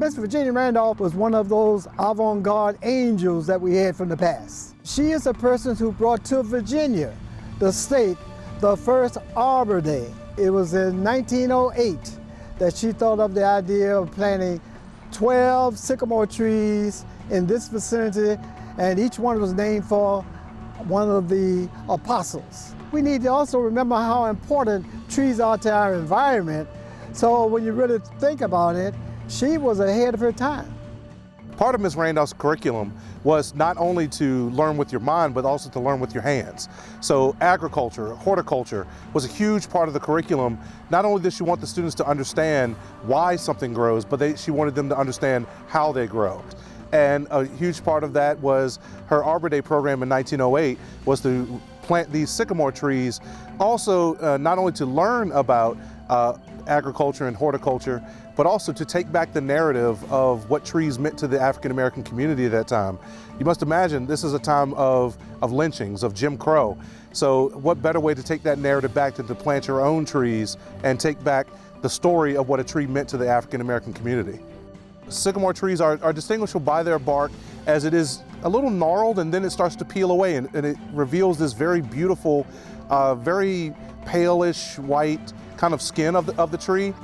Miss Virginia Randolph was one of those avant-garde angels that we had from the past. She is a person who brought to Virginia, the state, the first Arbor Day. It was in 1908 that she thought of the idea of planting 12 sycamore trees in this vicinity, and each one was named for one of the apostles. We need to also remember how important trees are to our environment. So when you really think about it, she was ahead of her time. Part of Ms. Randolph's curriculum was not only to learn with your mind, but also to learn with your hands. So agriculture, horticulture was a huge part of the curriculum. Not only did she want the students to understand why something grows, but she wanted them to understand how they grow. And a huge part of that was her Arbor Day program in 1908 was to plant these sycamore trees, also not only to learn about agriculture and horticulture, but also to take back the narrative of what trees meant to the African American community at that time. You must imagine this is a time of lynchings, of Jim Crow. So what better way to take that narrative back than to plant your own trees and take back the story of what a tree meant to the African American community. Sycamore trees are distinguishable by their bark, as it is a little gnarled and then it starts to peel away, and it reveals this very beautiful, very palish white kind of skin of the tree.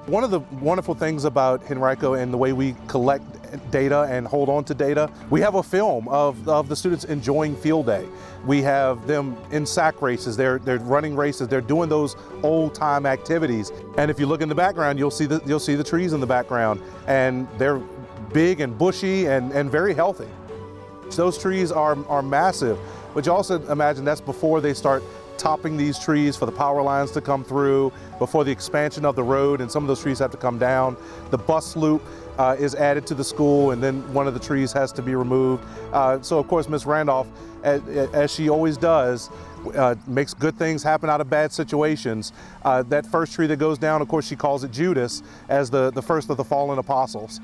One of the wonderful things about Henrico and the way we collect data and hold on to data, we have a film of the students enjoying field day. We have them in sack races, they're running races, they're doing those old time activities. And if you look in the background, you'll see the trees in the background, and they're big and bushy and very healthy. Those trees are massive, but you also imagine that's before they start topping these trees for the power lines to come through, before the expansion of the road, and some of those trees have to come down. The bus loop is added to the school, and then one of the trees has to be removed. So of course Ms. Randolph, as she always does, makes good things happen out of bad situations. That first tree that goes down, of course she calls it Judas, as the first of the fallen apostles.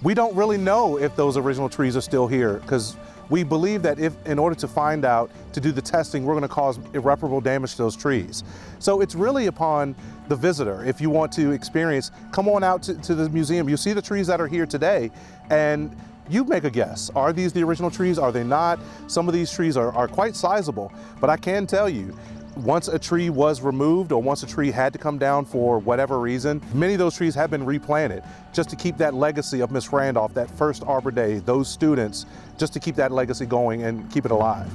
We don't really know if those original trees are still here, because we believe that in order to find out, to do the testing, we're going to cause irreparable damage to those trees. So it's really upon the visitor. If you want to experience, come on out to the museum. You see the trees that are here today, and you make a guess. Are these the original trees? Are they not? Some of these trees are quite sizable, but I can tell you, once a tree was removed or once a tree had to come down for whatever reason, many of those trees have been replanted just to keep that legacy of Miss Randolph, that first Arbor Day, those students, just to keep that legacy going and keep it alive.